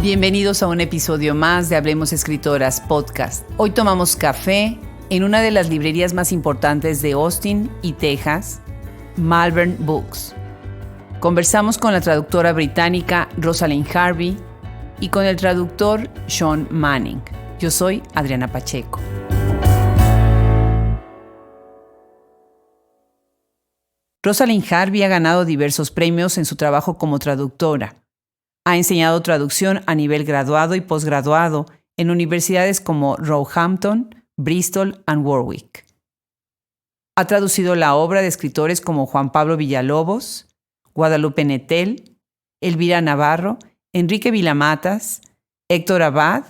Bienvenidos a un episodio más de Hablemos, escritoras podcast. Hoy tomamos café en una de las librerías más importantes de Austin y Texas, Malvern Books. Conversamos con la traductora británica Rosalind Harvey y con el traductor Sean Manning. Yo soy Adriana Pacheco. Rosalind Harvey ha ganado diversos premios en su trabajo como traductora. Ha enseñado traducción a nivel graduado y posgraduado en universidades como Roehampton, Bristol y Warwick. Ha traducido la obra de escritores como Juan Pablo Villalobos, Guadalupe Nettel, Elvira Navarro, Enrique Vilamatas, Héctor Abad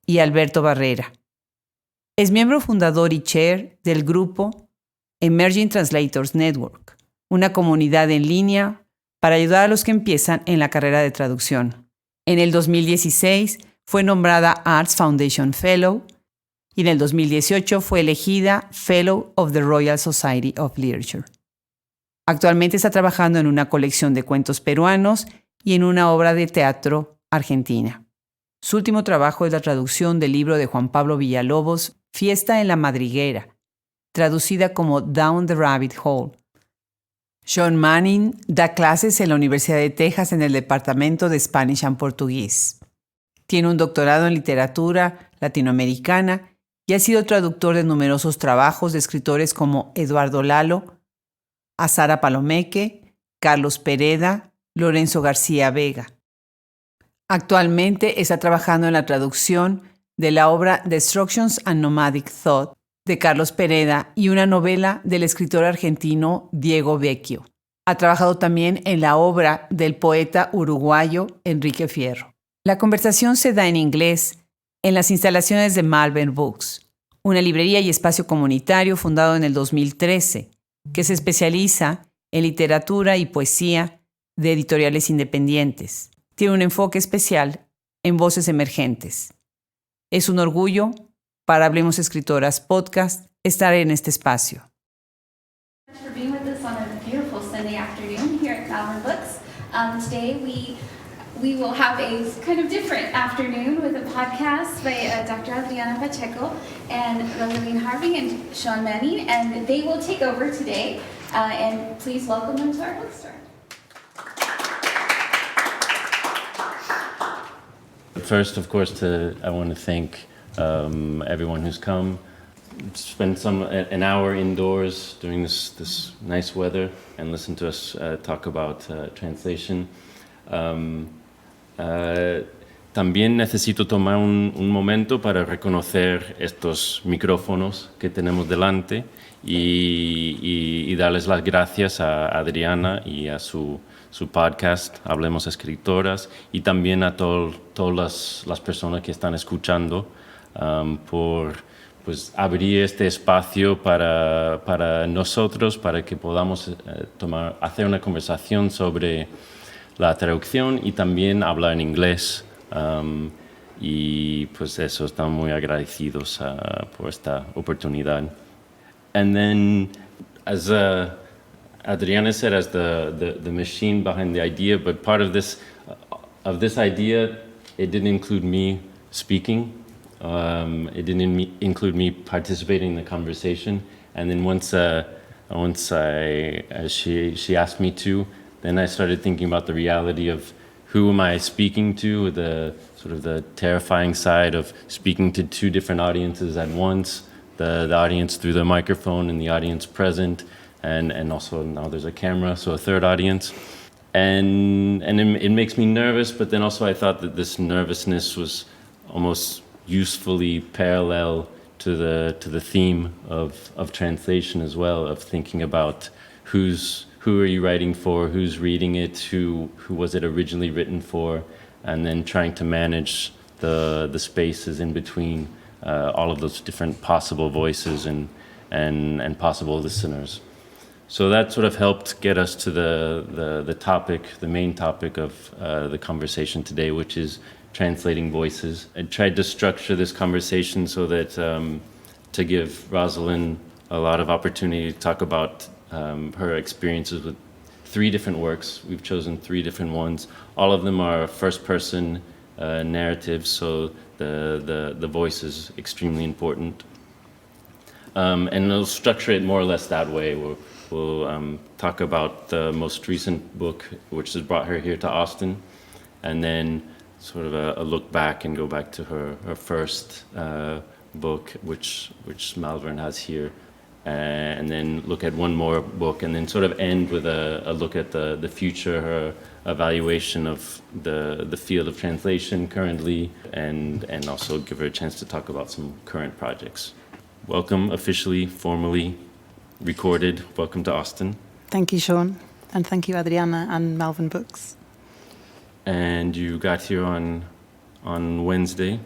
y Alberto Barrera. Es miembro fundador y chair del grupo Emerging Translators Network, una comunidad en línea para ayudar a los que empiezan en la carrera de traducción. En el 2016 fue nombrada Arts Foundation Fellow y en el 2018 fue elegida Fellow of the Royal Society of Literature. Actualmente está trabajando en una colección de cuentos peruanos y en una obra de teatro argentina. Su último trabajo es la traducción del libro de Juan Pablo Villalobos, Fiesta en la Madriguera, traducida como Down the Rabbit Hole. Sean Manning da clases en la Universidad de Texas en el Departamento de Spanish and Portugués. Tiene un doctorado en literatura latinoamericana y ha sido traductor de numerosos trabajos de escritores como Eduardo Lalo, Azara Palomeque, Carlos Pereda, Lorenzo García Vega. Actualmente está trabajando en la traducción de la obra Destructions and Nomadic Thought de Carlos Pereda y una novela del escritor argentino Diego Vecchio. Ha trabajado también en la obra del poeta uruguayo Enrique Fierro. La conversación se da en inglés en las instalaciones de Malvern Books, una librería y espacio comunitario fundado en el 2013, que se especializa en literatura y poesía de editoriales independientes. Tiene un enfoque especial en voces emergentes. Es un orgullo para Hablemos Escritoras podcast estar en este espacio. For being with us on a beautiful Sunday afternoon here at Malvern Books. Today we will have a kind of different afternoon with a podcast by Dr. Adriana Pacheco and Rosalind Harvey and Sean Manning, and they will take over today. And please welcome them to our bookstore. First, of course, I want to thank everyone who's come, spent an hour indoors during this nice weather and listen to us talk about translation. También necesito tomar un momento para reconocer estos micrófonos que tenemos delante y darles las gracias a Adriana y a su podcast, Hablemos Escritoras, y también a todas las personas que están escuchando por abrir este espacio para nosotros, para que podamos hacer una conversación sobre la traducción y también hablar en inglés. Y pues eso, estamos muy agradecidos por esta oportunidad. And then, as Adriana said, as the machine behind the idea, but part of this idea, it didn't include me speaking. It didn't include me participating in the conversation. And then once she asked me to, then I started thinking about the reality of who am I speaking to, the sort of the terrifying side of speaking to two different audiences at once, the audience through the microphone and the audience present, and also now there's a camera, so a third audience. And it makes me nervous, but then also I thought that this nervousness was almost usefully parallel to the theme of translation as well, of thinking about who are you writing for, who's reading it, who was it originally written for, and then trying to manage the spaces in between all of those different possible voices and possible listeners. So that sort of helped get us to the topic, the main topic of the conversation today, which is translating voices. I tried to structure this conversation so that to give Rosalind a lot of opportunity to talk about her experiences with 3 different works. We've chosen 3 different ones. All of them are first-person narrative, so the voice is extremely important. And we'll structure it more or less that way. We'll talk about the most recent book, which has brought her here to Austin, and then sort of a look back and go back to her first book, which Malvern has here, and then look at one more book, and then sort of end with a look at the future, her evaluation of the field of translation currently, and also give her a chance to talk about some current projects. Welcome, officially, formally recorded. Welcome to Austin. Thank you, Sean, and thank you, Adriana and Malvern Books. And you got here on Wednesday,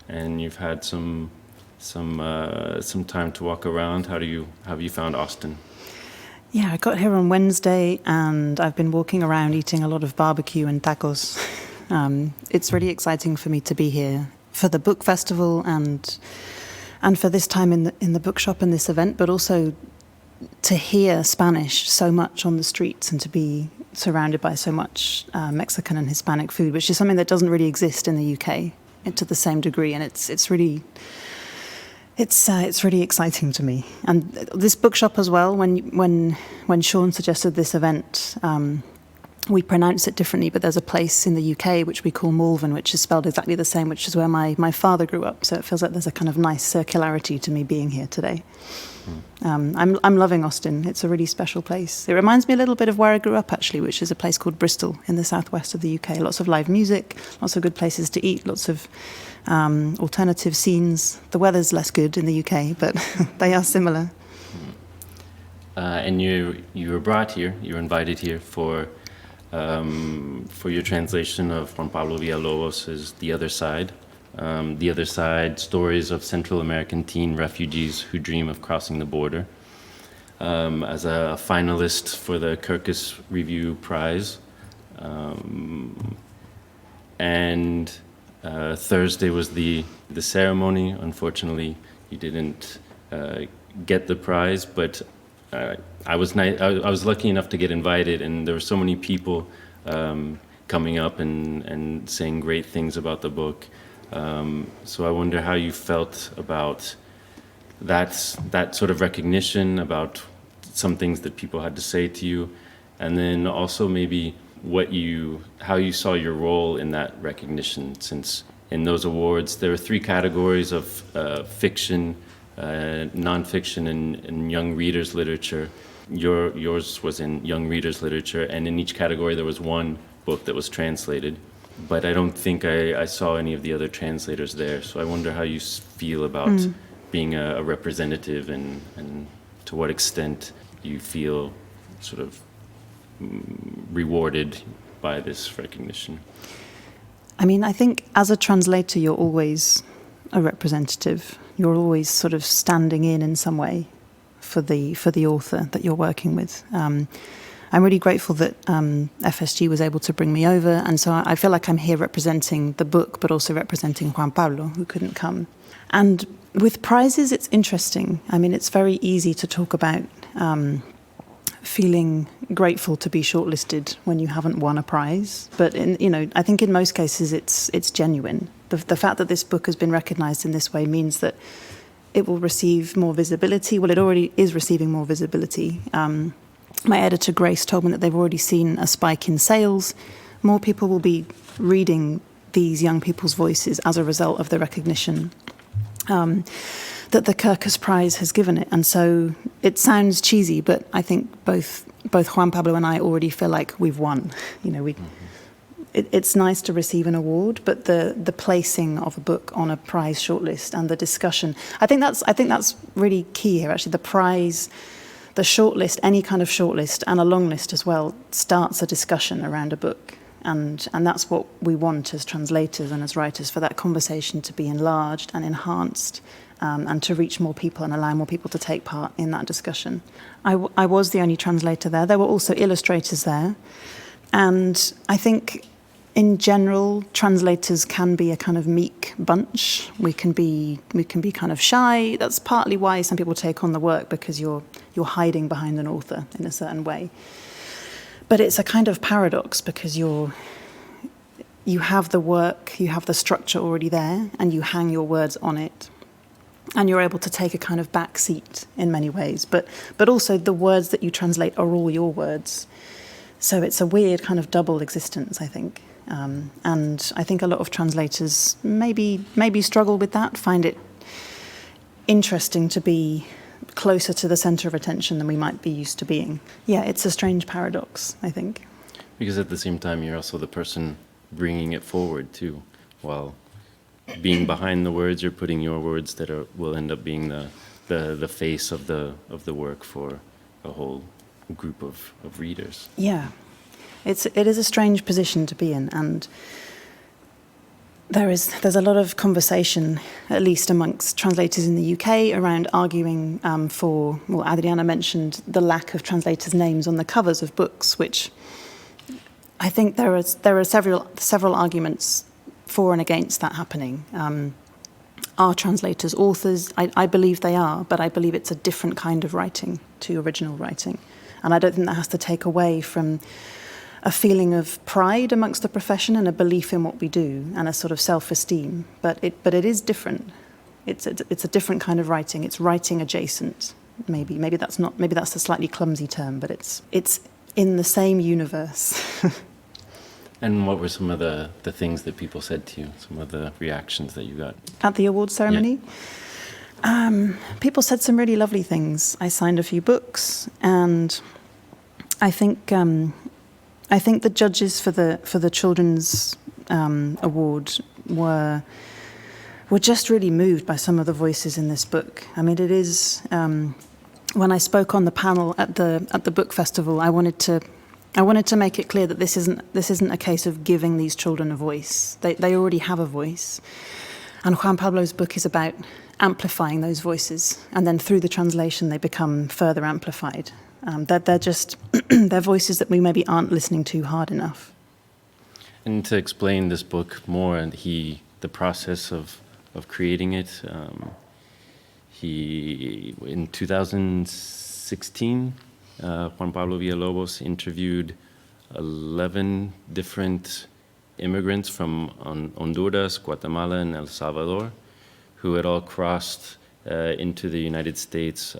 and you've had some time to walk around. How have you found Austin? Yeah, I got here on Wednesday, and I've been walking around eating a lot of barbecue and tacos. It's really exciting for me to be here for the book festival and for this time in the bookshop and this event, but also to hear Spanish so much on the streets and to be surrounded by so much Mexican and Hispanic food, which is something that doesn't really exist in the UK to the same degree, and it's really exciting to me. And this bookshop as well. When Sean suggested this event, we pronounce it differently, but there's a place in the UK which we call Malvern, which is spelled exactly the same, which is where my father grew up. So it feels like there's a kind of nice circularity to me being here today. I'm loving Austin. It's a really special place. It reminds me a little bit of where I grew up, actually, which is a place called Bristol in the southwest of the UK. Lots of live music, lots of good places to eat, lots of alternative scenes. The weather's less good in the UK, but they are similar. And you were brought here, you were invited here for your translation of Juan Pablo Villalobos' The Other Side. The Other Side, Stories of Central American Teen Refugees Who Dream of Crossing the Border, as a finalist for the Kirkus Review Prize. And Thursday was the ceremony. Unfortunately, you didn't get the prize, but I was lucky enough to get invited, and there were so many people coming up and saying great things about the book. So I wonder how you felt about that sort of recognition, about some things that people had to say to you, and then also maybe how you saw your role in that recognition, since in those awards there were 3 categories of fiction, nonfiction, and young readers literature. Yours was in young readers literature, and in each category there was one book that was translated. But I don't think I saw any of the other translators there. So I wonder how you feel about being a representative, and to what extent you feel sort of rewarded by this recognition. I mean, I think as a translator, you're always a representative. You're always sort of standing in some way for the author that you're working with. I'm really grateful that FSG was able to bring me over, and so I feel like I'm here representing the book, but also representing Juan Pablo, who couldn't come. And with prizes, it's interesting. I mean, it's very easy to talk about feeling grateful to be shortlisted when you haven't won a prize, but I think in most cases it's genuine. The fact that this book has been recognised in this way means that it will receive more visibility. Well, it already is receiving more visibility. My editor, Grace, told me that they've already seen a spike in sales. More people will be reading these young people's voices as a result of the recognition that the Kirkus Prize has given it. And so it sounds cheesy, but I think both Juan Pablo and I already feel like we've won. It's nice to receive an award, but the placing of a book on a prize shortlist and the discussion, I think that's really key here, actually. The prize, the shortlist, any kind of shortlist, and a long list as well, starts a discussion around a book. And that's what we want as translators and as writers, for that conversation to be enlarged and enhanced, and to reach more people and allow more people to take part in that discussion. I was the only translator there. There were also illustrators there. And I think in general, translators can be a kind of meek bunch. We can be kind of shy. That's partly why some people take on the work, because you're hiding behind an author in a certain way. But it's a kind of paradox, because you have the work, you have the structure already there, and you hang your words on it. And you're able to take a kind of back seat in many ways. But also the words that you translate are all your words. So it's a weird kind of double existence, I think. And I think a lot of translators maybe struggle with that, find it interesting to be closer to the centre of attention than we might be used to being. Yeah, it's a strange paradox, I think. Because at the same time, you're also the person bringing it forward too. While being behind the words, you're putting your words that will end up being the face of the work for a whole group of readers. Yeah, it is a strange position to be in, and there's a lot of conversation, at least amongst translators in the UK, around arguing for. Well, Adriana mentioned the lack of translators' names on the covers of books, which I think there are several arguments for and against that happening. Are translators authors? I believe they are, but I believe it's a different kind of writing to original writing, and I don't think that has to take away from a feeling of pride amongst the profession and a belief in what we do and a sort of self-esteem. But it is different. It's a different kind of writing. It's writing adjacent. Maybe that's a slightly clumsy term, but it's in the same universe. And what were some of the things that people said to you? Some of the reactions that you got At the awards ceremony? Yeah. People said some really lovely things. I signed a few books, and I think the judges for the children's award were just really moved by some of the voices in this book. I mean, it is. When I spoke on the panel at the book festival, I wanted to make it clear that this isn't a case of giving these children a voice. They already have a voice, and Juan Pablo's book is about amplifying those voices, and then through the translation they become further amplified. They're just they're voices that we maybe aren't listening to hard enough. And to explain this book more, and the process of creating it, he in 2016, Juan Pablo Villalobos interviewed 11 different immigrants from Honduras, Guatemala, and El Salvador, who had all crossed into the United States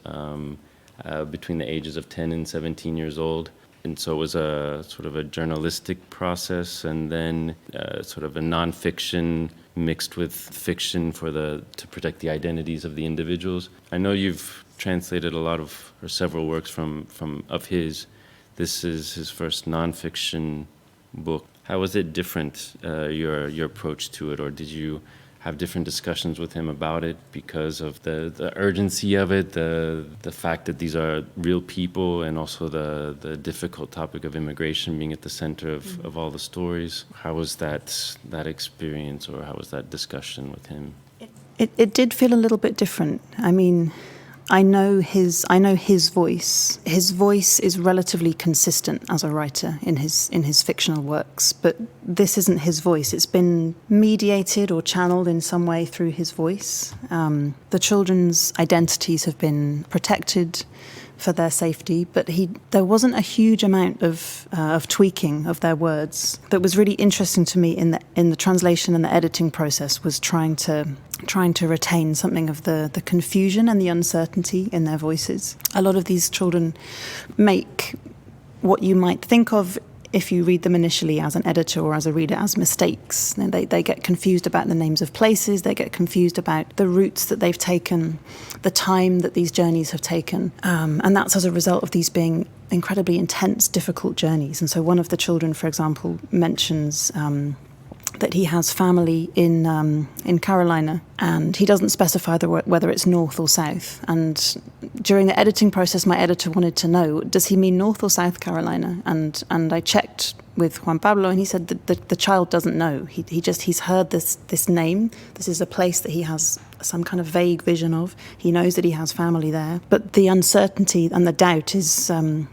between the ages of 10 and 17 years old. And so it was a sort of a journalistic process, and then sort of a nonfiction mixed with fiction to protect the identities of the individuals. I know you've translated a lot of, or several works of his. This is his first nonfiction book. How was it different, your approach to it, or did you have different discussions with him about it because of the urgency of it, the fact that these are real people, and also the difficult topic of immigration being at the center of all the stories? How was that experience, or how was that discussion with him? It did feel a little bit different. I mean, I know his voice. His voice is relatively consistent as a writer in his fictional works, but this isn't his voice. It's been mediated or channeled in some way through his voice. The children's identities have been protected for their safety, but there wasn't a huge amount of tweaking of their words. That was really interesting to me in the translation and the editing process, was trying to retain something of the confusion and the uncertainty in their voices. A lot of these children make what you might think of, if you read them initially as an editor or as a reader, as mistakes. They get confused about the names of places, they get confused about the routes that they've taken, the time that these journeys have taken. And that's as a result of these being incredibly intense, difficult journeys. And so one of the children, for example, mentions that he has family in Carolina, and he doesn't specify whether it's north or south. And during the editing process, my editor wanted to know, does he mean North or South Carolina? And I checked with Juan Pablo, and he said that the child doesn't know. He's heard this name. This is a place that he has some kind of vague vision of. He knows that he has family there, but the uncertainty and the doubt is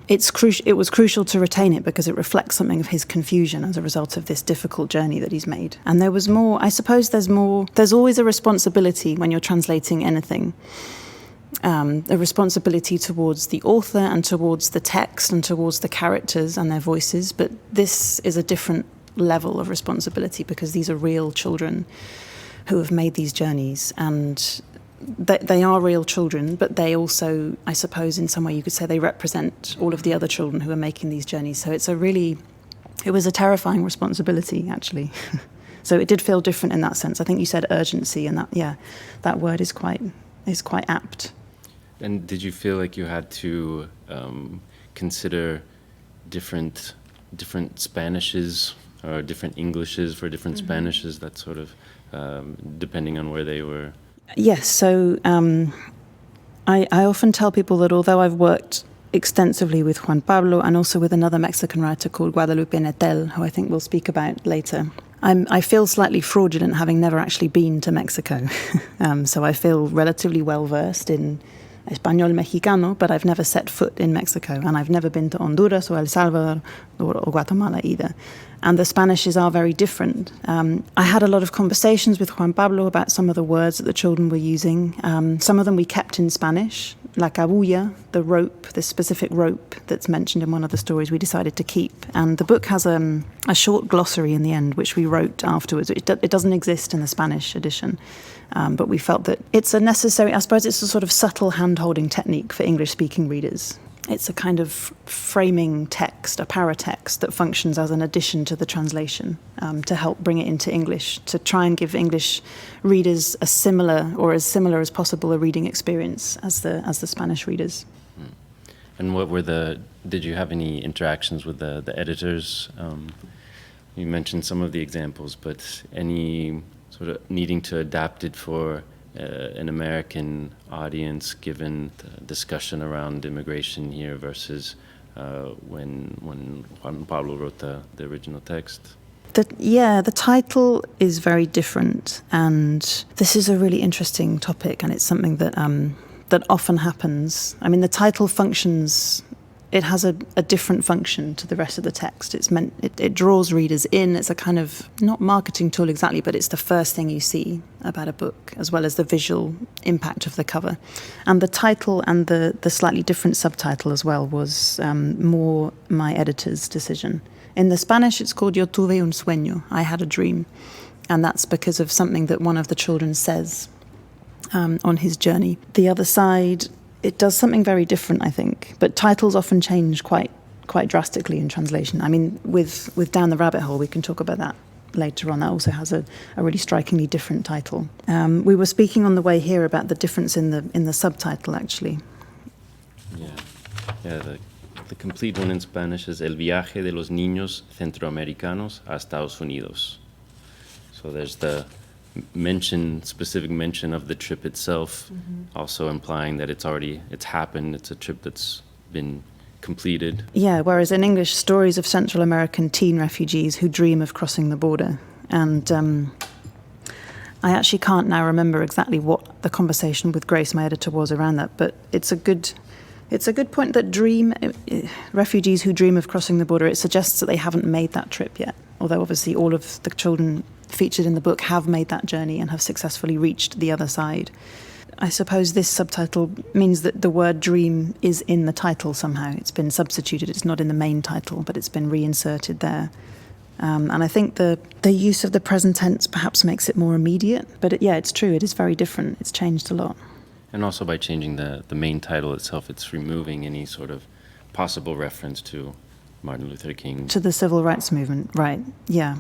it was crucial to retain it, because it reflects something of his confusion as a result of this difficult journey that he's made. And there was more. I suppose there's always a responsibility when you're translating anything. A responsibility towards the author and towards the text and towards the characters and their voices, but this is a different level of responsibility, because these are real children who have made these journeys, and they are real children, but they also, I suppose, in some way you could say they represent all of the other children who are making these journeys. So it was a terrifying responsibility, actually. So it did feel different in that sense. I think you said urgency, and that word is quite apt. And did you feel like you had to consider different Spanishes or different Englishes for different Spanishes, that sort of, depending on where they were? Yes, so I often tell people that although I've worked extensively with Juan Pablo and also with another Mexican writer called Guadalupe Nettel, who I think we'll speak about later, I feel slightly fraudulent having never actually been to Mexico. So I feel relatively well versed in Español Mexicano, but I've never set foot in Mexico, and I've never been to Honduras or El Salvador or Guatemala either. And the Spanishes are very different. I had a lot of conversations with Juan Pablo about some of the words that the children were using. Some of them we kept in Spanish. La cabulla, the rope, this specific rope that's mentioned in one of the stories, we decided to keep. And the book has a short glossary in the end, which we wrote afterwards. It doesn't exist in the Spanish edition. But we felt that it's a necessary, I suppose it's a sort of subtle hand-holding technique for English-speaking readers. It's a kind of framing text, a paratext that functions as an addition to the translation to help bring it into English, to try and give English readers a similar, or as similar as possible, a reading experience as the Spanish readers. And did you have any interactions with the editors? You mentioned some of the examples, but any sort of needing to adapt it for an American audience, given the discussion around immigration here versus when Juan Pablo wrote the original text? The title is very different, and this is a really interesting topic, and it's something that that often happens. I mean, the title functions. It has a different function to the rest of the text. It draws readers in. It's a kind of, not marketing tool exactly, but it's the first thing you see about a book, as well as the visual impact of the cover. And the title and the slightly different subtitle as well was more my editor's decision. In the Spanish, it's called Yo tuve un sueño, I had a dream. And that's because of something that one of the children says on his journey. The other side, it does something very different, I think. But titles often change quite drastically in translation. I mean, with Down the Rabbit Hole, we can talk about that later on. That also has a really strikingly different title. We were speaking on the way here about the difference in the subtitle, actually. Yeah. The complete one in Spanish is El viaje de los niños centroamericanos a Estados Unidos. So there's the specific mention of the trip itself, also implying that it's happened, it's a trip that's been completed. Yeah, whereas in English, stories of Central American teen refugees who dream of crossing the border. And I actually can't now remember exactly what the conversation with Grace, my editor, was around that, but it's a good point that refugees who dream of crossing the border, it suggests that they haven't made that trip yet, although obviously all of the children featured in the book have made that journey and have successfully reached the other side. I suppose this subtitle means that the word dream is in the title somehow. It's been substituted. It's not in the main title, but it's been reinserted there. And I think the use of the present tense perhaps makes it more immediate. But it's true. It is very different. It's changed a lot. And also by changing the main title itself, it's removing any sort of possible reference to Martin Luther King. To the civil rights movement, right, yeah.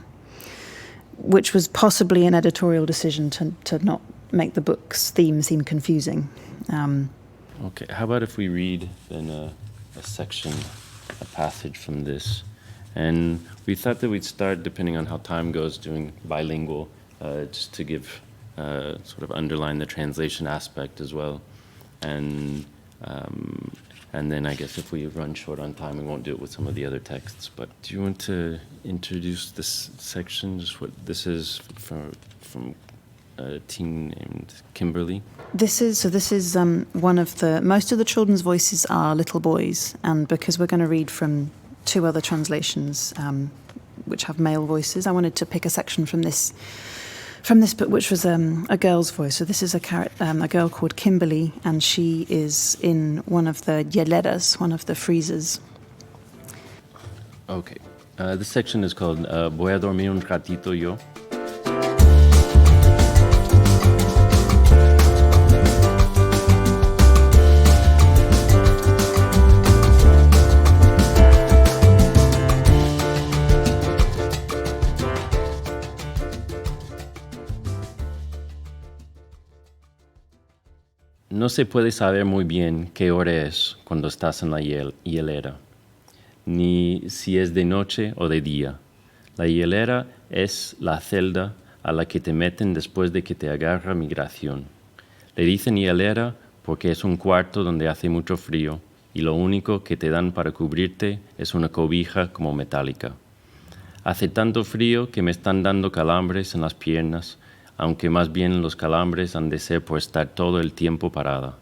Which was possibly an editorial decision to not make the book's theme seem confusing. Okay, how about if we read then a passage from this? And we thought that we'd start, depending on how time goes, doing bilingual, just to give, sort of underline the translation aspect as well. And then I guess if we run short on time, we won't do it with some of the other texts. But do you want to introduce this section? Just what this is from a teen named Kimberly? This is one of most of the children's voices are little boys, and because we're going to read from two other translations which have male voices, I wanted to pick a section from this book, which was a girl's voice. So this is a girl called Kimberly, and she is in one of the hieleras, one of the freezers. Okay, This section is called Voy a dormir un ratito yo. No se puede saber muy bien qué hora es cuando estás en la hielera, ni si es de noche o de día. La hielera es la celda a la que te meten después de que te agarra migración. Le dicen hielera porque es un cuarto donde hace mucho frío y lo único que te dan para cubrirte es una cobija como metálica. Hace tanto frío que me están dando calambres en las piernas, aunque más bien los calambres han de ser por estar todo el tiempo parada.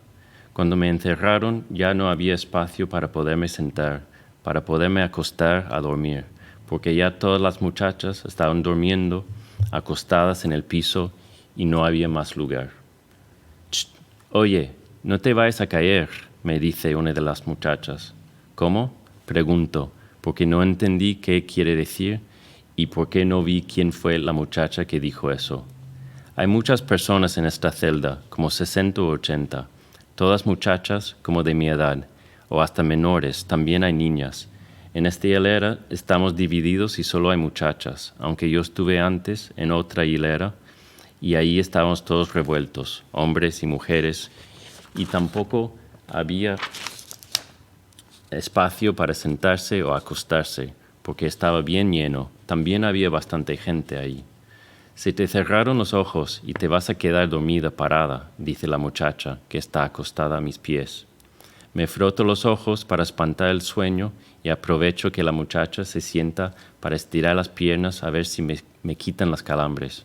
Cuando me encerraron ya no había espacio para poderme sentar, para poderme acostar a dormir, porque ya todas las muchachas estaban durmiendo acostadas en el piso y no había más lugar. Oye, no te vayas a caer, me dice una de las muchachas. ¿Cómo? Pregunto, porque no entendí qué quiere decir y por qué no vi quién fue la muchacha que dijo eso. Hay muchas personas en esta celda, como 60 o 80, todas muchachas como de mi edad, o hasta menores, también hay niñas. En esta hilera estamos divididos y solo hay muchachas, aunque yo estuve antes en otra hilera y ahí estábamos todos revueltos, hombres y mujeres, y tampoco había espacio para sentarse o acostarse, porque estaba bien lleno. También había bastante gente ahí. Se te cerraron los ojos y te vas a quedar dormida parada, dice la muchacha que está acostada a mis pies. Me froto los ojos para espantar el sueño y aprovecho que la muchacha se sienta para estirar las piernas a ver si me quitan las calambres.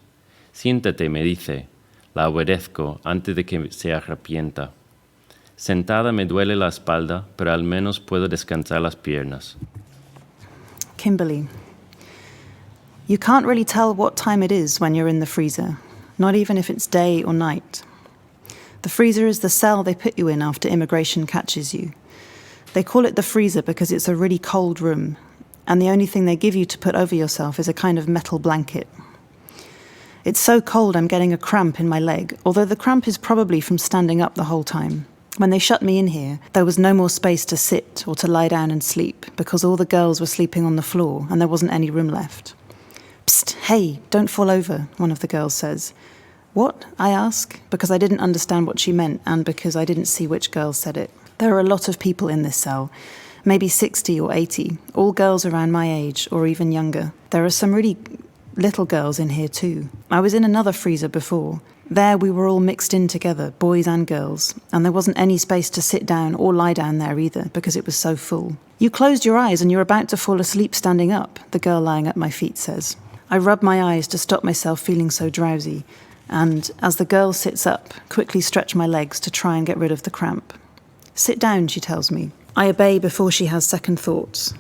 Siéntate, me dice. La obedezco antes de que se arrepienta. Sentada me duele la espalda, pero al menos puedo descansar las piernas. Kimberly, you can't really tell what time it is when you're in the freezer, not even if it's day or night. The freezer is the cell they put you in after immigration catches you. They call it the freezer because it's a really cold room, and the only thing they give you to put over yourself is a kind of metal blanket. It's so cold I'm getting a cramp in my leg, although the cramp is probably from standing up the whole time. When they shut me in here, there was no more space to sit or to lie down and sleep because all the girls were sleeping on the floor and there wasn't any room left. Psst, hey, don't fall over, one of the girls says. What? I ask, because I didn't understand what she meant and because I didn't see which girl said it. There are a lot of people in this cell, maybe 60 or 80, all girls around my age or even younger. There are some really little girls in here too. I was in another freezer before. There we were all mixed in together, boys and girls, and there wasn't any space to sit down or lie down there either because it was so full. You closed your eyes and you're about to fall asleep standing up, the girl lying at my feet says. I rub my eyes to stop myself feeling so drowsy, and as the girl sits up, quickly stretch my legs to try and get rid of the cramp. Sit down, she tells me. I obey before she has second thoughts.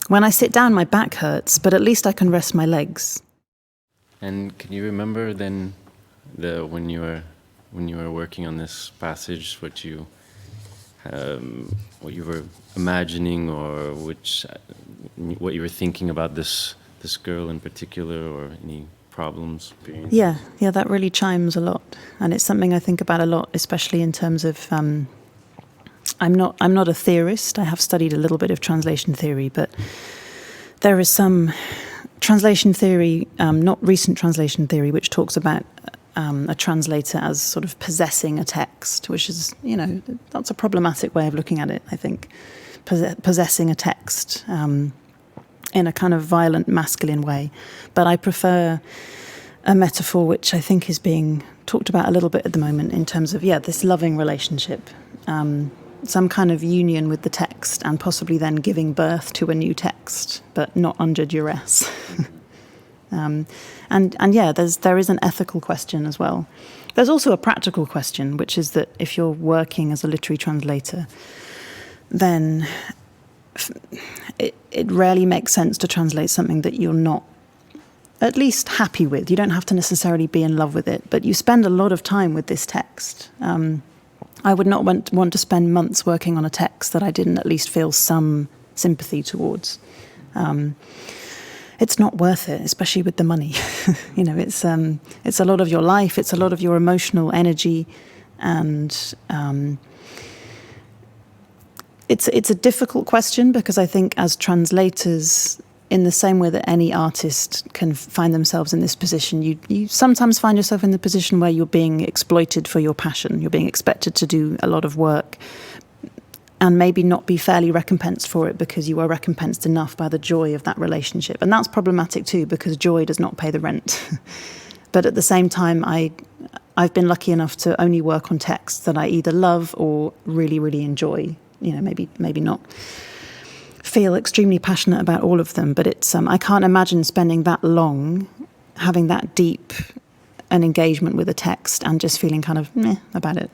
When I sit down, my back hurts, but at least I can rest my legs. And can you remember then when you were working on this passage, what you were imagining, or what you were thinking about this girl in particular, or any problems? Yeah, that really chimes a lot, and it's something I think about a lot, especially in terms of. I'm not a theorist. I have studied a little bit of translation theory, but there is some translation theory, not recent translation theory, which talks about a translator as sort of possessing a text, which is, that's a problematic way of looking at it, I think. Possessing a text in a kind of violent masculine way. But I prefer a metaphor which I think is being talked about a little bit at the moment in terms of, this loving relationship. Some kind of union with the text and possibly then giving birth to a new text, but not under duress. There is an ethical question as well. There's also a practical question, which is that if you're working as a literary translator, then it rarely makes sense to translate something that you're not at least happy with. You don't have to necessarily be in love with it, but you spend a lot of time with this text. I would not want to spend months working on a text that I didn't at least feel some sympathy towards. It's not worth it, especially with the money. It's a lot of your life, it's a lot of your emotional energy, and it's a difficult question, because I think as translators, in the same way that any artist can find themselves in this position, you sometimes find yourself in the position where you're being exploited for your passion. You're being expected to do a lot of work and maybe not be fairly recompensed for it, because you are recompensed enough by the joy of that relationship. And that's problematic too, because joy does not pay the rent. But at the same time, I've been lucky enough to only work on texts that I either love or really, really enjoy. Maybe not feel extremely passionate about all of them, but it's I can't imagine spending that long having that deep an engagement with a text and just feeling kind of meh about it.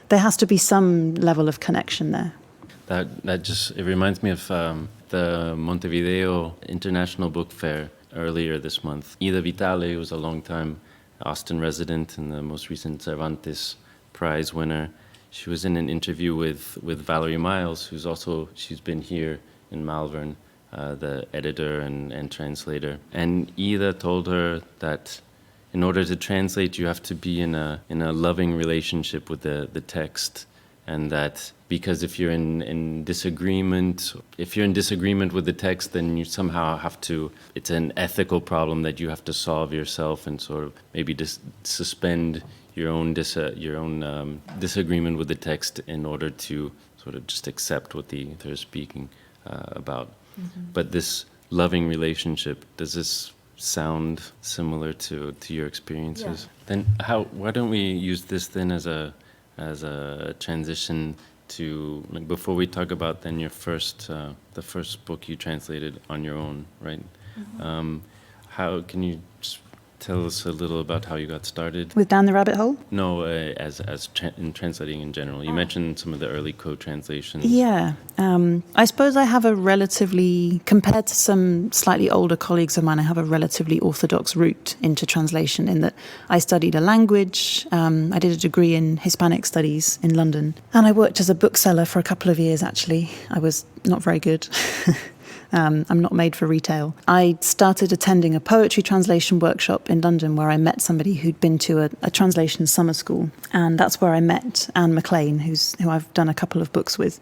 There has to be some level of connection there. It reminds me of the Montevideo International Book Fair earlier this month. Ida Vitale, who was a long-time Austin resident and the most recent Cervantes Prize winner, she was in an interview with Valerie Miles, she's been here in Malvern, the editor and translator. And Ida told her that in order to translate, you have to be in a loving relationship with the text, and that because if you're in disagreement with the text, then you somehow have to. It's an ethical problem that you have to solve yourself, and sort of maybe just suspend your own disagreement with the text in order to sort of just accept what they're speaking about. Mm-hmm. But this loving relationship, does this sound similar to your experiences? Yeah. Then why don't we use this then as a transition to, like, before we talk about then your the first book you translated on your own, right? Mm-hmm. How can you just tell us a little about how you got started? With Down the Rabbit Hole? No, in translating in general. You mentioned some of the early co-translations. Yeah. I suppose I have compared to some slightly older colleagues of mine, I have a relatively orthodox route into translation, in that I studied a language. I did a degree in Hispanic studies in London. And I worked as a bookseller for a couple of years, actually. I was not very good. I'm not made for retail. I started attending a poetry translation workshop in London, where I met somebody who'd been to a translation summer school. And that's where I met Anne McLean, who I've done a couple of books with.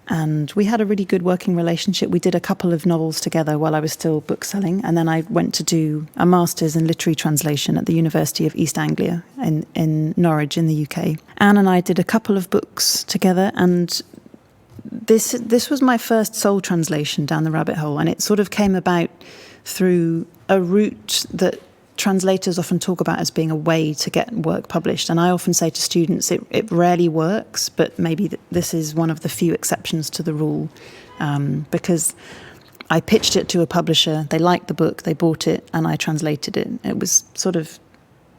And we had a really good working relationship. We did a couple of novels together while I was still bookselling. And then I went to do a master's in literary translation at the University of East Anglia in Norwich in the UK. Anne and I did a couple of books together, and this was my first sole translation, Down the Rabbit Hole, and it sort of came about through a route that translators often talk about as being a way to get work published. And I often say to students, it rarely works, but maybe this is one of the few exceptions to the rule, because I pitched it to a publisher, they liked the book, they bought it, and I translated it. It was sort of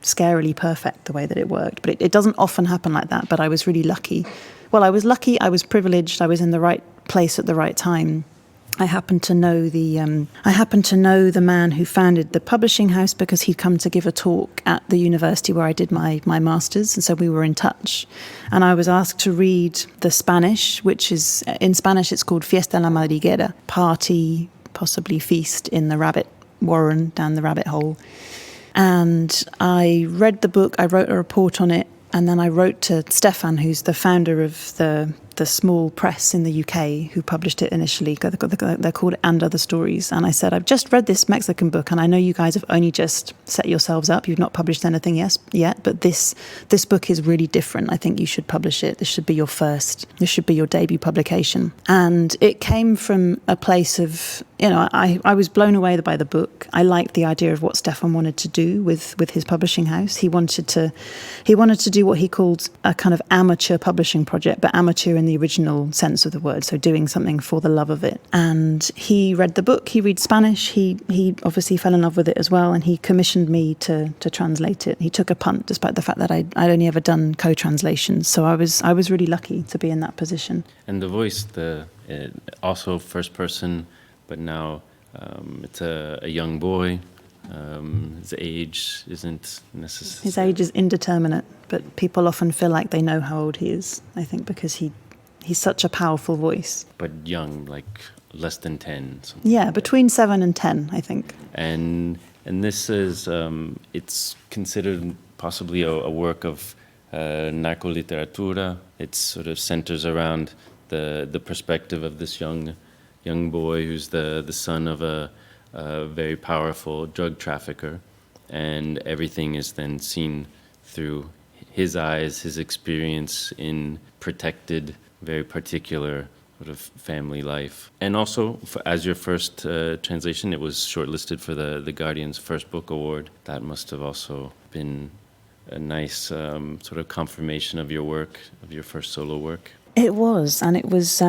scarily perfect the way that it worked, but it doesn't often happen like that. But I was really lucky. Well, I was lucky, I was privileged, I was in the right place at the right time. I happened to know the man who founded the publishing house, because he'd come to give a talk at the university where I did my master's, and so we were in touch. And I was asked to read the Spanish, which is, in Spanish it's called Fiesta en la Madriguera, party, possibly feast, in the rabbit warren, down the rabbit hole. And I read the book, I wrote a report on it, and then I wrote to Stefan, who's the founder of the small press in the UK who published it initially. They're called And Other Stories. And I said, I've just read this Mexican book, and I know you guys have only just set yourselves up. You've not published anything yet, but this book is really different. I think you should publish it. This should be your debut publication. And it came from a place of, I was blown away by the book. I liked the idea of what Stefan wanted to do with his publishing house. He wanted to do what he called a kind of amateur publishing project, but amateur in the original sense of the word, so doing something for the love of it. And he read the book, he read Spanish, he obviously fell in love with it as well, and he commissioned me to translate it. He took a punt, despite the fact that I'd only ever done co-translations, so I was really lucky to be in that position. And the voice, also first person, but now it's a young boy. His age isn't necessary. His age is indeterminate, but people often feel like they know how old he is, I think, because he He's such a powerful voice. But young, like less than 10. Yeah, between 7 and 10, I think. And this is, it's considered possibly a work of narcoliteratura. It sort of centers around the perspective of this young boy who's the son of a very powerful drug trafficker, and everything is then seen through his eyes, his experience in protected, very particular sort of family life. And also, as your first translation, it was shortlisted for the Guardian's First Book Award. That must have also been a nice sort of confirmation of your work, of your first solo work. It was, and it was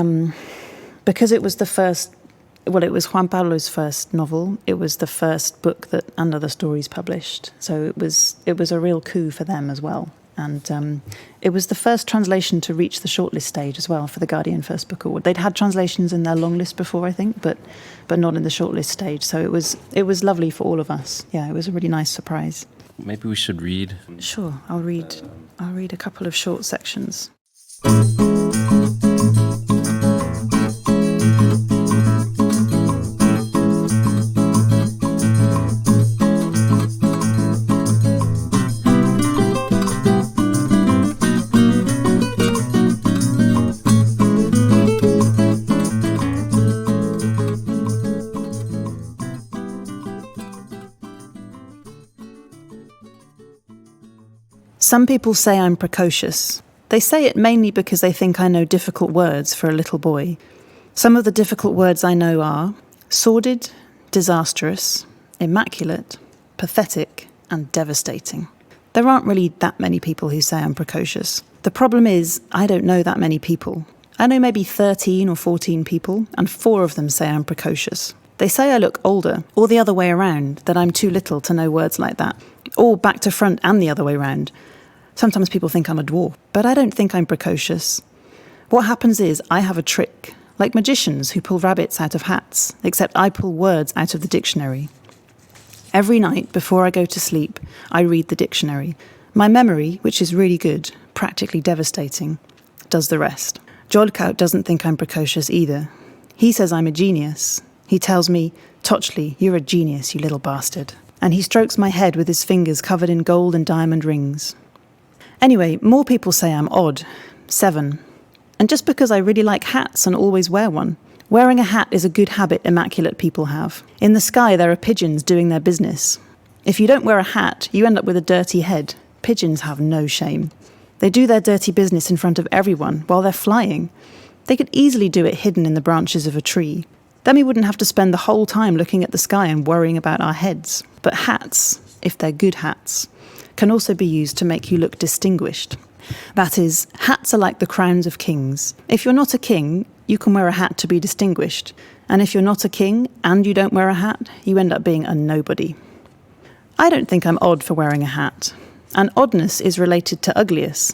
because it was the first. Well, it was Juan Pablo's first novel. It was the first book that And Other Stories published. So it was a real coup for them as well. And it was the first translation to reach the shortlist stage as well for the Guardian First Book Award. They'd had translations in their long list before, I think, but not in the shortlist stage. So it was lovely for all of us. Yeah, it was a really nice surprise. Maybe we should read. Sure, I'll read a couple of short sections. Some people say I'm precocious. They say it mainly because they think I know difficult words for a little boy. Some of the difficult words I know are sordid, disastrous, immaculate, pathetic, and devastating. There aren't really that many people who say I'm precocious. The problem is, I don't know that many people. I know maybe 13 or 14 people, and 4 of them say I'm precocious. They say I look older, or the other way around, that I'm too little to know words like that. Or back to front and the other way around. Sometimes people think I'm a dwarf, but I don't think I'm precocious. What happens is I have a trick, like magicians who pull rabbits out of hats, except I pull words out of the dictionary. Every night before I go to sleep, I read the dictionary. My memory, which is really good, practically devastating, does the rest. Jolkout doesn't think I'm precocious either. He says I'm a genius. He tells me, "Tochli, you're a genius, you little bastard." And he strokes my head with his fingers covered in gold and diamond rings. Anyway, more people say I'm odd. 7. And just because I really like hats and always wear one. Wearing a hat is a good habit immaculate people have. In the sky there are pigeons doing their business. If you don't wear a hat, you end up with a dirty head. Pigeons have no shame. They do their dirty business in front of everyone while they're flying. They could easily do it hidden in the branches of a tree. Then we wouldn't have to spend the whole time looking at the sky and worrying about our heads. But hats, if they're good hats, can also be used to make you look distinguished. That is, hats are like the crowns of kings. If you're not a king, you can wear a hat to be distinguished. And if you're not a king and you don't wear a hat, you end up being a nobody. I don't think I'm odd for wearing a hat. And oddness is related to ugliness,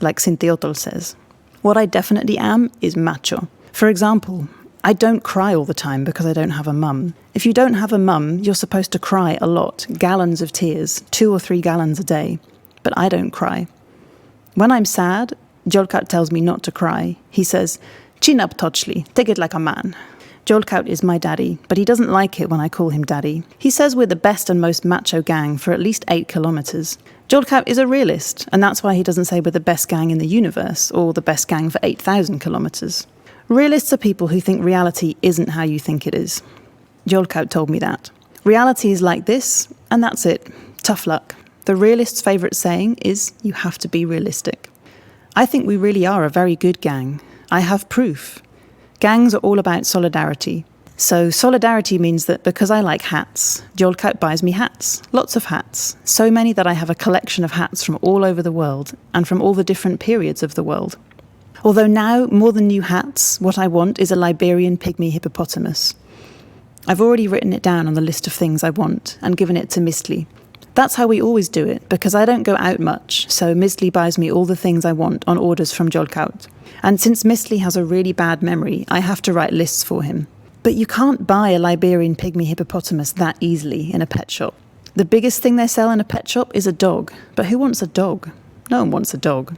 like Cintiotl says. What I definitely am is macho. For example, I don't cry all the time because I don't have a mum. If you don't have a mum, you're supposed to cry a lot, gallons of tears, 2 or 3 gallons a day. But I don't cry. When I'm sad, Jolkout tells me not to cry. He says, "Chin up, Tochli, take it like a man." Jolkout is my daddy, but he doesn't like it when I call him daddy. He says we're the best and most macho gang for at least 8 kilometers. Jolkout is a realist, and that's why he doesn't say we're the best gang in the universe, or the best gang for 8,000 kilometers. Realists are people who think reality isn't how you think it is. Jolkout told me that. Reality is like this, and that's it. Tough luck. The realist's favourite saying is, you have to be realistic. I think we really are a very good gang. I have proof. Gangs are all about solidarity. So solidarity means that because I like hats, Jolkout buys me hats. Lots of hats. So many that I have a collection of hats from all over the world, and from all the different periods of the world. Although now, more than new hats, what I want is a Liberian pygmy hippopotamus. I've already written it down on the list of things I want and given it to Mistli. That's how we always do it, because I don't go out much, so Mistli buys me all the things I want on orders from Jolkout. And since Mistli has a really bad memory, I have to write lists for him. But you can't buy a Liberian pygmy hippopotamus that easily in a pet shop. The biggest thing they sell in a pet shop is a dog. But who wants a dog? No one wants a dog.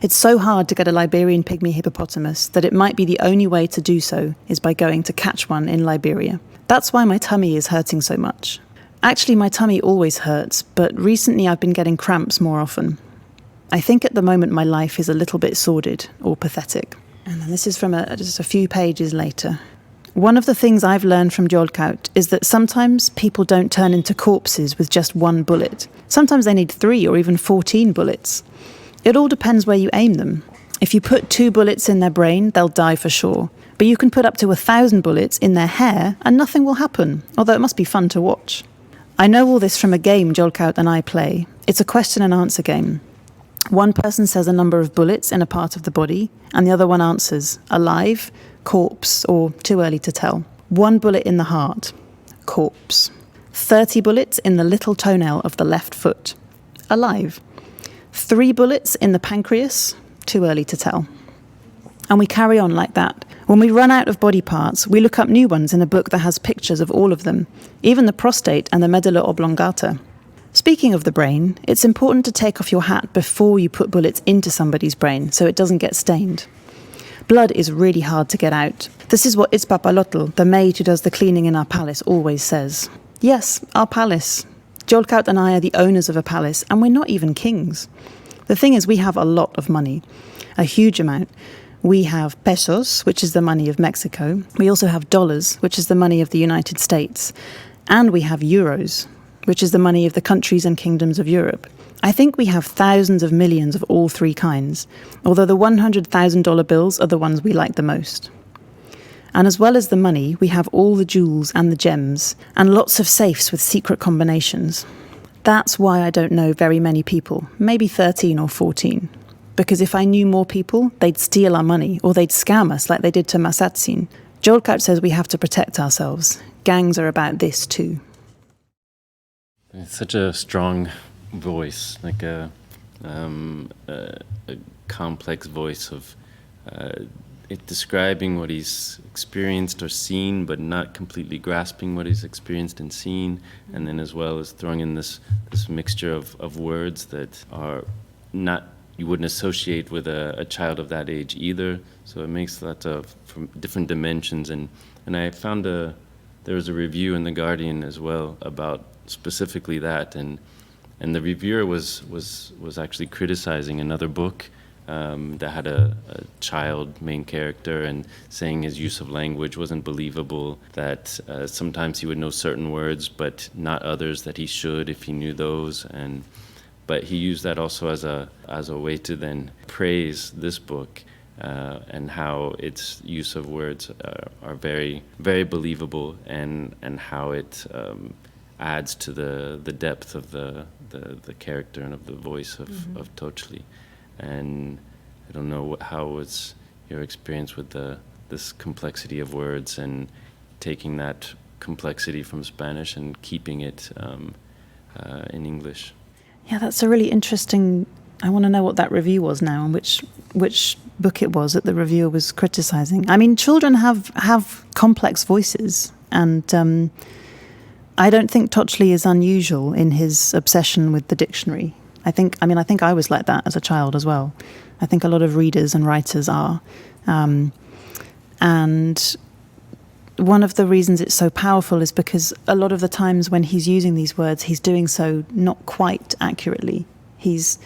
It's so hard to get a Liberian pygmy hippopotamus that it might be the only way to do so is by going to catch one in Liberia. That's why my tummy is hurting so much. Actually, my tummy always hurts, but recently I've been getting cramps more often. I think at the moment my life is a little bit sordid or pathetic. And then this is from just a few pages later. One of the things I've learned from Jolkout is that sometimes people don't turn into corpses with just one bullet. Sometimes they need 3 or even 14 bullets. It all depends where you aim them. If you put 2 bullets in their brain, they'll die for sure. But you can put up to 1,000 bullets in their hair and nothing will happen, although it must be fun to watch. I know all this from a game Jolkout and I play. It's a question and answer game. One person says a number of bullets in a part of the body, and the other one answers, alive, corpse, or too early to tell. 1 bullet in the heart, corpse. 30 bullets in the little toenail of the left foot, alive. 3 bullets in the pancreas, too early to tell. And we carry on like that. When we run out of body parts, we look up new ones in a book that has pictures of all of them, even the prostate and the medulla oblongata. Speaking of the brain, it's important to take off your hat before you put bullets into somebody's brain so it doesn't get stained. Blood is really hard to get out. This is what Itzpapalotl, the maid who does the cleaning in our palace, always says. Yes, our palace. Jolkout and I are the owners of a palace, and we're not even kings. The thing is, we have a lot of money, a huge amount. We have pesos, which is the money of Mexico. We also have dollars, which is the money of the United States. And we have euros, which is the money of the countries and kingdoms of Europe. I think we have thousands of millions of all 3 kinds, although the $100,000 bills are the ones we like the most. And as well as the money, we have all the jewels and the gems, and lots of safes with secret combinations. That's why I don't know very many people, maybe 13 or 14. Because if I knew more people, they'd steal our money, or they'd scam us like they did to Masatsin. Jolkout says we have to protect ourselves. Gangs are about this too. It's such a strong voice, like a complex voice of it describing what he's experienced or seen, but not completely grasping what he's experienced and seen, and then as well as throwing in this mixture of words that are not, you wouldn't associate with a child of that age either. So it makes lots of from different dimensions, and I found there was a review in The Guardian as well about specifically that, and the reviewer was actually criticizing another book that had a child main character and saying his use of language wasn't believable, that sometimes he would know certain words but not others that he should if he knew those, but he used that also as a way to then praise this book and how its use of words are very, very believable, and how it adds to the depth of the character and of the voice of Tochli. And I don't know how was your experience with this complexity of words and taking that complexity from Spanish and keeping it in English. Yeah, that's a really interesting. I want to know what that review was now, and which book it was that the reviewer was criticizing. I mean, children have complex voices, and I don't think Tochli is unusual in his obsession with the dictionary. I think I was like that as a child as well. I think a lot of readers and writers are. And one of the reasons it's so powerful is because a lot of the times when he's using these words, he's doing so not quite accurately. He's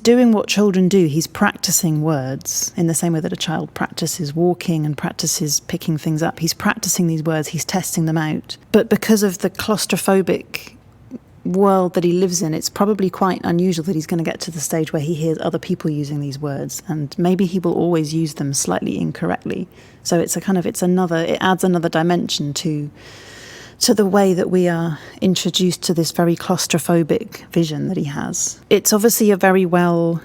doing what children do. He's practicing words in the same way that a child practices walking and practices picking things up. He's practicing these words. He's testing them out. But because of the claustrophobic world that he lives in, it's probably quite unusual that he's going to get to the stage where he hears other people using these words, and maybe he will always use them slightly incorrectly. So it adds another dimension to the way that we are introduced to this very claustrophobic vision that he has. It's obviously a very well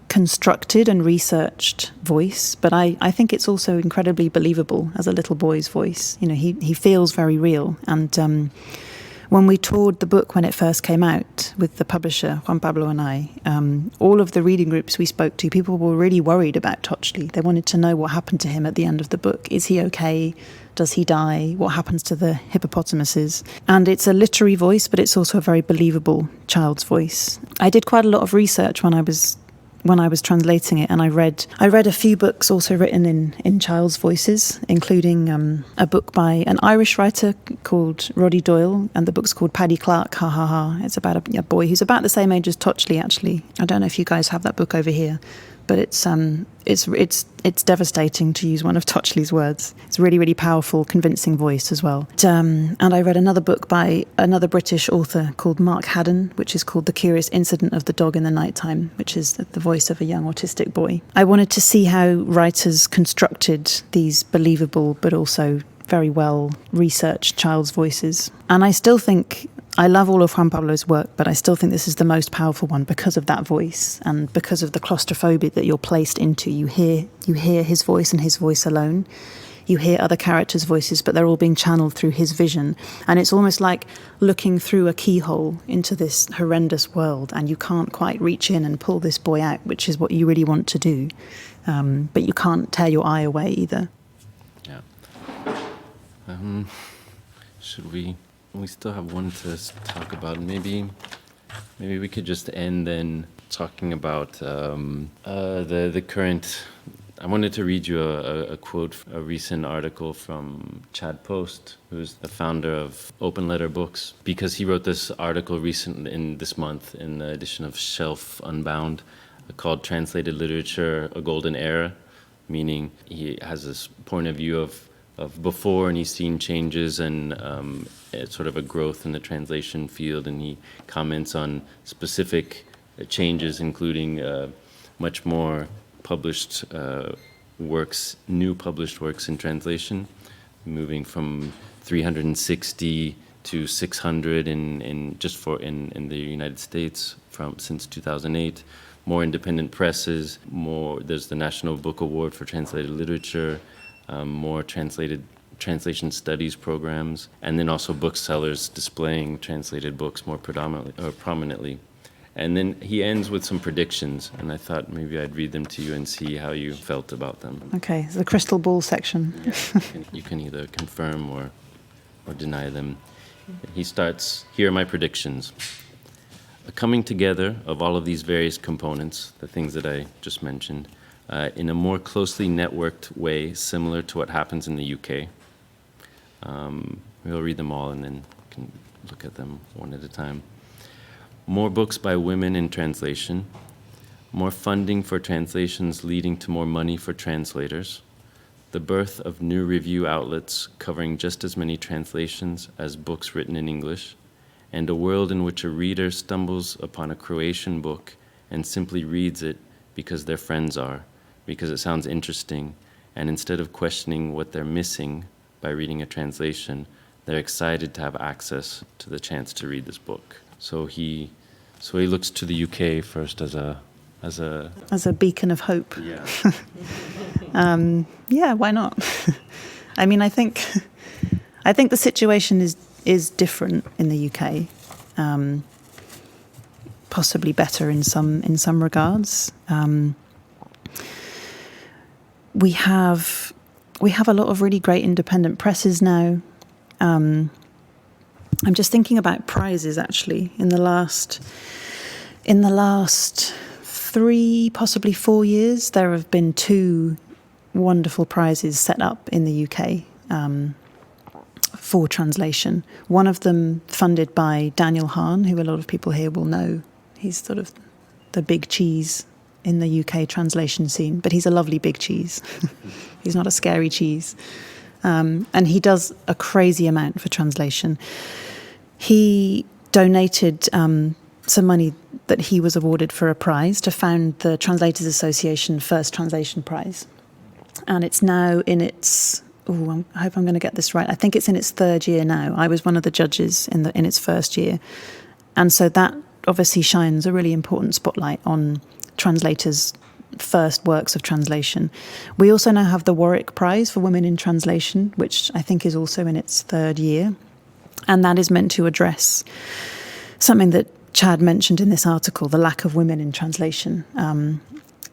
constructed and researched voice, but I think it's also incredibly believable as a little boy's voice. You know, he feels very real. And when we toured the book when it first came out with the publisher, Juan Pablo and I, all of the reading groups we spoke to, people were really worried about Tochli. They wanted to know what happened to him at the end of the book. Is he okay? Does he die? What happens to the hippopotamuses? And it's a literary voice, but it's also a very believable child's voice. I did quite a lot of research when I was when I was translating it, and I read a few books also written in child's voices, including a book by an Irish writer called Roddy Doyle, and the book's called Paddy Clark, Ha Ha Ha. It's about a boy who's about the same age as Tochley, actually. I don't know if you guys have that book over here, but it's devastating, to use one of Tochley's words. It's a really, really powerful, convincing voice as well. And I read another book by another British author called Mark Haddon, which is called The Curious Incident of the Dog in the Nighttime, which is the voice of a young autistic boy. I wanted to see how writers constructed these believable but also very well researched child's voices. And I still think, I love all of Juan Pablo's work, but I still think this is the most powerful one because of that voice and because of the claustrophobia that you're placed into. You hear his voice and his voice alone. You hear other characters' voices, but they're all being channeled through his vision. And it's almost like looking through a keyhole into this horrendous world, and you can't quite reach in and pull this boy out, which is what you really want to do. But you can't tear your eye away either. Yeah. Should we still have one to talk about. Maybe we could just end then talking about the current. I wanted to read you a quote, a recent article from Chad Post, who's the founder of Open Letter Books, because he wrote this article recently in this month in the edition of Shelf Unbound called Translated Literature, A Golden Era, meaning he has this point of view of before, and he's seen changes and sort of a growth in the translation field, and he comments on specific changes, including much more published works, new published works in translation, moving from 360 to 600 in the United States since 2008. More independent presses, there's the National Book Award for Translated Literature, more translation studies programs, and then also booksellers displaying translated books more prominently. And then he ends with some predictions, and I thought maybe I'd read them to you and see how you felt about them. Okay, so the crystal ball section. Yeah, you can either confirm or deny them. He starts, here are my predictions. A coming together of all of these various components, the things that I just mentioned, in a more closely networked way, similar to what happens in the UK. We'll read them all and then you can look at them one at a time. More books by women in translation. More funding for translations leading to more money for translators. The birth of new review outlets covering just as many translations as books written in English. And a world in which a reader stumbles upon a Croatian book and simply reads it because their friends are, because it sounds interesting, and instead of questioning what they're missing by reading a translation, they're excited to have access to the chance to read this book. So he looks to the UK first as a beacon of hope. Yeah. Yeah, why not? I mean, I think the situation is different in the UK, possibly better in some regards. We have a lot of really great independent presses now. I'm just thinking about prizes actually. In the last 3, possibly 4 years, there have been 2 wonderful prizes set up in the UK for translation. One of them funded by Daniel Hahn, who a lot of people here will know. He's sort of the big cheese in the UK translation scene, but he's a lovely big cheese. He's not a scary cheese. And he does a crazy amount for translation. He donated some money that he was awarded for a prize to found the Translators Association First Translation Prize. And it's now in its, I hope I'm going to get this right, I think it's in its 3rd year now. I was one of the judges in its 1st year. And so that obviously shines a really important spotlight on translators' first works of translation. We also now have the Warwick Prize for Women in Translation, which I think is also in its 3rd year. And that is meant to address something that Chad mentioned in this article, the lack of women in translation.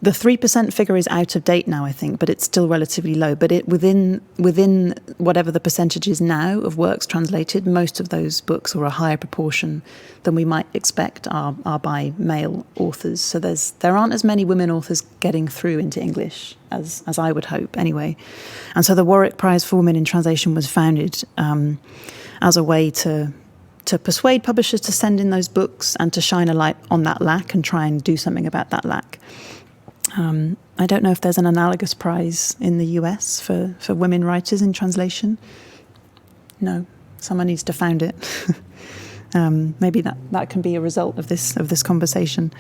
The 3% figure is out of date now, I think, but it's still relatively low. But within whatever the percentage is now of works translated, most of those books, or a higher proportion than we might expect, are by male authors. So there aren't as many women authors getting through into English as I would hope, anyway. And so the Warwick Prize for Women in Translation was founded as a way to persuade publishers to send in those books and to shine a light on that lack and try and do something about that lack. I don't know if there's an analogous prize in the US for women writers in translation. No, someone needs to found it. Maybe that can be a result of this conversation.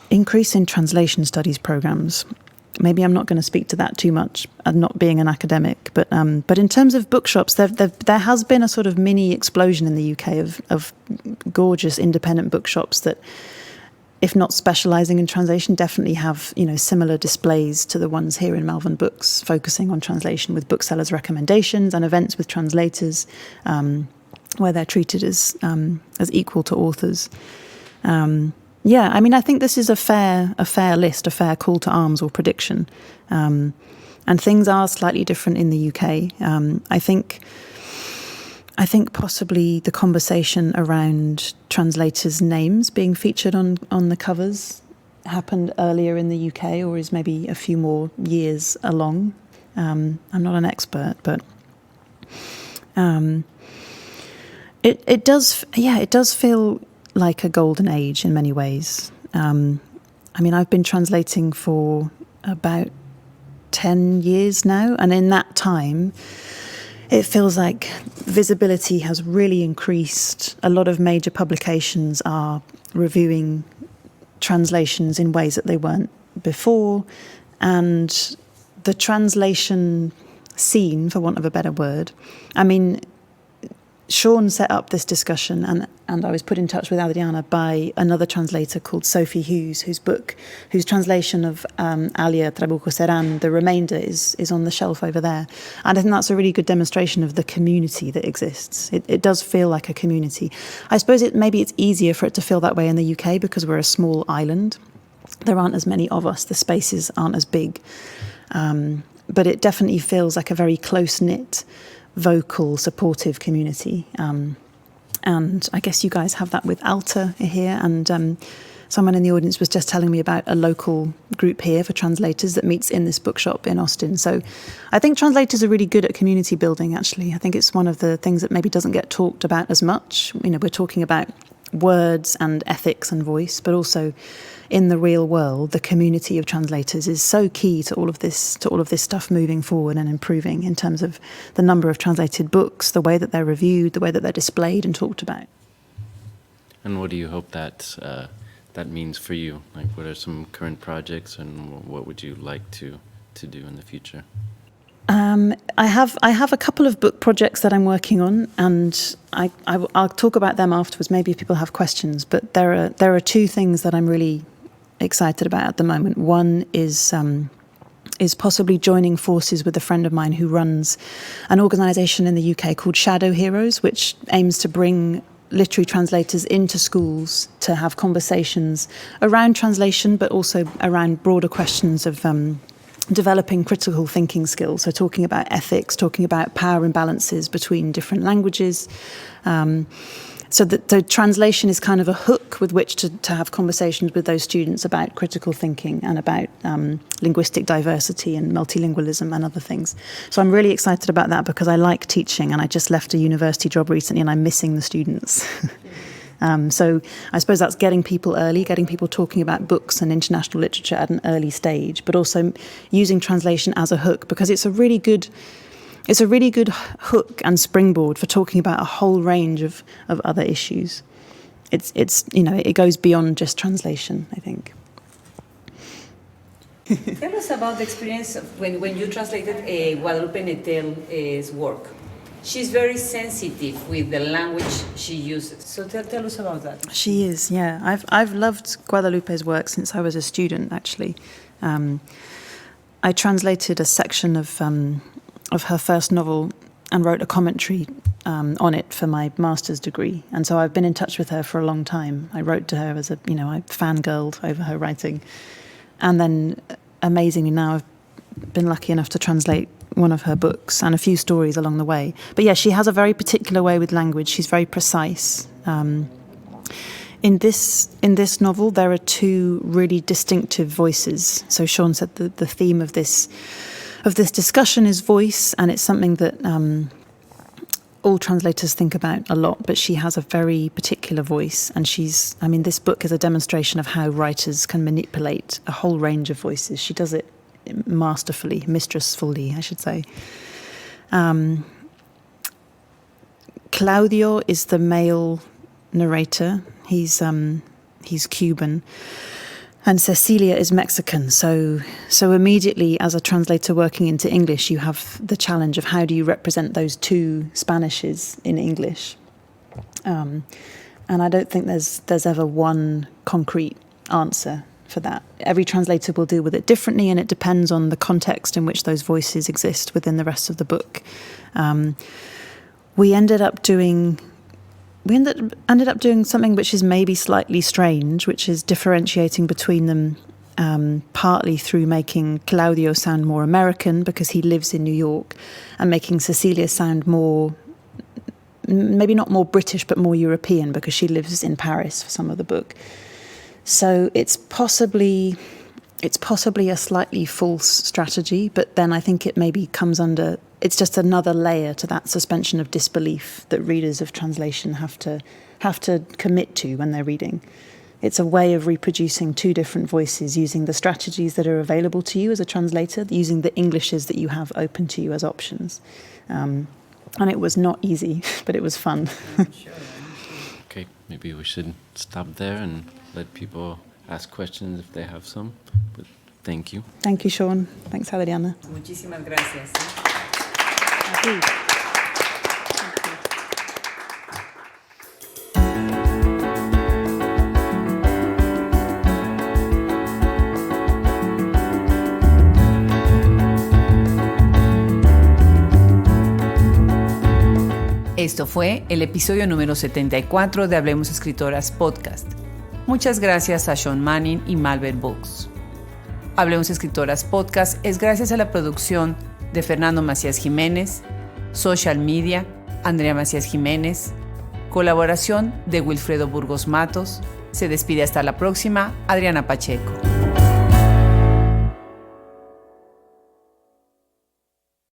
Increase in translation studies programs. Maybe I'm not going to speak to that too much, not being an academic. But in terms of bookshops, there has been a sort of mini explosion in the UK of gorgeous independent bookshops that, if not specialising in translation, definitely have similar displays to the ones here in Malvern Books, focusing on translation, with booksellers' recommendations and events with translators, where they're treated as equal to authors. Yeah, I mean, I think this is a fair list, a fair call to arms or prediction. And things are slightly different in the UK. I think possibly the conversation around translators' names being featured on the covers happened earlier in the UK, or is maybe a few more years along. I'm not an expert, but it does feel like a golden age in many ways. I mean, I've been translating for about 10 years now, and in that time, it feels like visibility has really increased. A lot of major publications are reviewing translations in ways that they weren't before, and the translation scene, for want of a better word, I mean, Sean set up this discussion, and I was put in touch with Adriana by another translator called Sophie Hughes, whose translation of Alia Trabuco Serran, The Remainder, is on the shelf over there. And I think that's a really good demonstration of the community that exists. It does feel like a community. I suppose maybe it's easier for it to feel that way in the UK because we're a small island. There aren't as many of us. The spaces aren't as big. But it definitely feels like a very close-knit, vocal, supportive community. And I guess you guys have that with Alta here. And someone in the audience was just telling me about a local group here for translators that meets in this bookshop in Austin. So I think translators are really good at community building, actually. I think it's one of the things that maybe doesn't get talked about as much. We're talking about words and ethics and voice, but also in the real world, the community of translators is so key to all of this stuff moving forward and improving in terms of the number of translated books, the way that they're reviewed, the way that they're displayed and talked about. And what do you hope that means for you? Like, what are some current projects, and what would you like to do in the future? I have a couple of book projects that I'm working on, and I'll talk about them afterwards. Maybe if people have questions, but there are two things that I'm really excited about at the moment. One is possibly joining forces with a friend of mine who runs an organisation in the UK called Shadow Heroes, which aims to bring literary translators into schools to have conversations around translation, but also around broader questions of developing critical thinking skills. So talking about ethics, talking about power imbalances between different languages. So the translation is kind of a hook with which to have conversations with those students about critical thinking and about linguistic diversity and multilingualism and other things. So I'm really excited about that because I like teaching, and I just left a university job recently and I'm missing the students. So I suppose that's getting people early, getting people talking about books and international literature at an early stage, but also using translation as a hook, because it's a really good hook and springboard for talking about a whole range of other issues. It goes beyond just translation, I think. Tell us about the experience of when you translated Guadalupe Nettel's work. She's very sensitive with the language she uses. So tell us about that. She is, yeah. I've loved Guadalupe's work since I was a student, actually. I translated a section of her first novel and wrote a commentary on it for my master's degree. And so I've been in touch with her for a long time. I wrote to her as I fangirled over her writing. And then, amazingly, now I've been lucky enough to translate one of her books and a few stories along the way. But yeah, she has a very particular way with language. She's very precise. In this novel, there are two really distinctive voices. So Sean said the theme of this discussion is voice, and it's something that all translators think about a lot. But she has a very particular voice, and this book is a demonstration of how writers can manipulate a whole range of voices. She does it masterfully, mistressfully, I should say. Claudio is the male narrator. He's Cuban, and Cecilia is Mexican. So immediately, as a translator working into English, you have the challenge of how do you represent those two Spanishes in English. And I don't think there's ever one concrete answer for that. Every translator will deal with it differently, and it depends on the context in which those voices exist within the rest of the book. We ended up doing something which is maybe slightly strange, which is differentiating between them, partly through making Claudio sound more American because he lives in New York, and making Cecilia sound more, maybe not more British, but more European because she lives in Paris for some of the book. So it's possibly a slightly false strategy, but then I think it maybe comes under, it's just another layer to that suspension of disbelief that readers of translation have to commit to when they're reading. It's a way of reproducing two different voices using the strategies that are available to you as a translator, using the Englishes that you have open to you as options. And it was not easy, but it was fun. Okay, maybe we should stop there and let people ask questions if they have some. But thank you. Thank you, Sean. Thanks, Adriana. Muchísimas gracias. Esto fue el episodio número 74 de Hablemos Escritoras Podcast. Muchas gracias a Sean Manning y Malvern Books. Hablemos Escritoras Podcast es gracias a la producción de Fernando Macías Jiménez, Social Media, Andrea Macías Jiménez, colaboración de Wilfredo Burgos Matos. Se despide hasta la próxima, Adriana Pacheco.